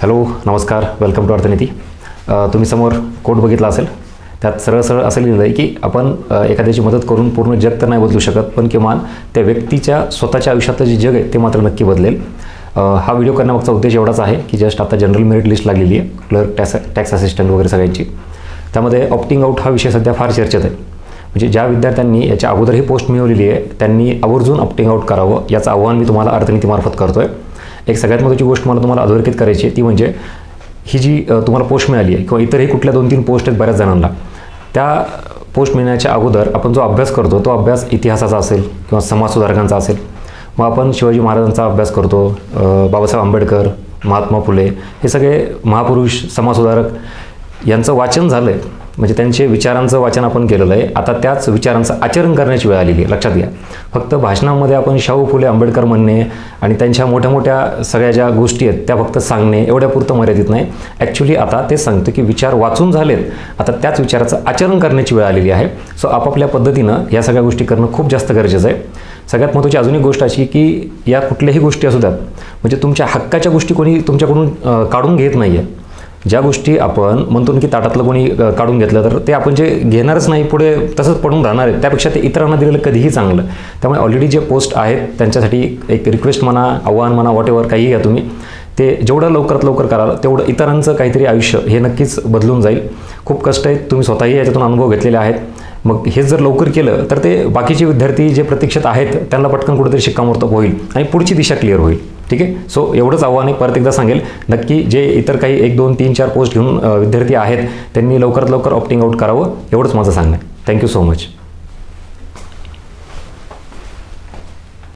Hello नमस्कार, welcome to अर्थनीती. तुम्ही समोर कोट बघितला असेल, त्यात सरळ सरळ असं लिहिलं आहे की आपण एखाद्याची मदत करून पूर्ण जग तर नाही बदलू शकत, पण किमान त्या व्यक्तीच्या स्वतःच्या आयुष्यातलं जे जग आहे ते मात्र नक्की बदलेल. हा व्हिडिओ करण्यामागचा उद्देश एवढाच आहे की जस्ट आता जनरल मेरिट लिस्ट लागलेली आहे, क्लर्क, टॅक्स असिस्टंट वगैरे सगळ्यांची. त्यामध्ये ऑप्टिंग आउट हा विषय सध्या फार चर्चेत आहे. म्हणजे ज्या विद्यार्थ्यांनी याच्या अगोदर ही पोस्ट मिळवलेली आहे त्यांनी आवर्जून ऑप्टिंग आउट करावं, याचं आव्हान मी तुम्हाला अर्थनीतीमार्फत करतो आहे. एक सगळ्यात महत्त्वाची गोष्ट मला तुम्हाला अधोरेखित करायची आहे, ती म्हणजे ही जी तुम्हाला पोस्ट मिळाली आहे किंवा इतरही कुठल्या 2-3 पोस्ट आहेत बऱ्याच जणांना, त्या पोस्ट मिळण्याच्या अगोदर आपण जो अभ्यास करतो तो अभ्यास इतिहासाचा असेल किंवा समाजसुधारकांचा असेल. मग आपण शिवाजी महाराजांचा अभ्यास करतो, बाबासाहेब आंबेडकर, महात्मा फुले, हे सगळे महापुरुष समाजसुधारक यांचं वाचन झालं आहे. म्हणजे त्यांचे विचारांचं वाचन आपण केलेलं आहे. आता त्याच विचारांचं आचरण करण्याची वेळ आलेली आहे. लक्षात घ्या, फक्त भाषणामध्ये आपण शाहू फुले आंबेडकर म्हणणे आणि त्यांच्या मोठ्या मोठ्या सगळ्या ज्या गोष्टी आहेत त्या फक्त सांगणे एवढ्यापुरतं मर्यादित नाही. ॲक्च्युली आता ते सांगतं की विचार वाचून झालेत, आता त्याच विचाराचं आचरण करण्याची वेळ आलेली आहे. सो आपापल्या पद्धतीनं या सगळ्या गोष्टी करणं खूप जास्त गरजेचं आहे. सगळ्यात महत्त्वाची अजून एक गोष्ट अशी की या कुठल्याही गोष्टी असू द्यात, म्हणजे तुमच्या हक्काच्या गोष्टी कोणी तुमच्याकडून काढून घेत नाही आहे. ज्या गोष्टी आपण म्हणतो की ताटातलं कोणी काढून घेतलं तर ते आपण जे घेणारच नाही, पुढे तसंच पडून राहणार आहे. त्यापेक्षा ते इतरांना दिलेलं कधीही चांगलं. त्यामुळे ऑलरेडी जे पोस्ट आहेत त्यांच्यासाठी एक रिक्वेस्ट म्हणा, आव्हान म्हणा, व्हॉटएव्हर काही घ्या तुम्ही, ते जेवढं लवकरात लवकर कराल तेवढं इतरांचं काहीतरी आयुष्य हे नक्कीच बदलून जाईल. खूप कष्ट आहेत, तुम्ही स्वतःही याच्यातून अनुभव घेतलेले आहेत. मग हे जर लवकर केलं तर ते बाकीचे विद्यार्थी जे प्रतीक्षेत आहेत त्यांना पटकन कुठेतरी शिक्कामोर्तब होईल आणि पुढची दिशा क्लिअर होईल. ठीक आहे. सो एवढंच आव्हान आहे. परत एकदा सांगेल, नक्की जे इतर काही 1, 2, 3, 4 पोस्ट घेऊन विद्यार्थी आहेत त्यांनी लवकरात लवकर ऑप्टिंग आउट करावं, एवढंच माझं सांगणं आहे. Thank you so much.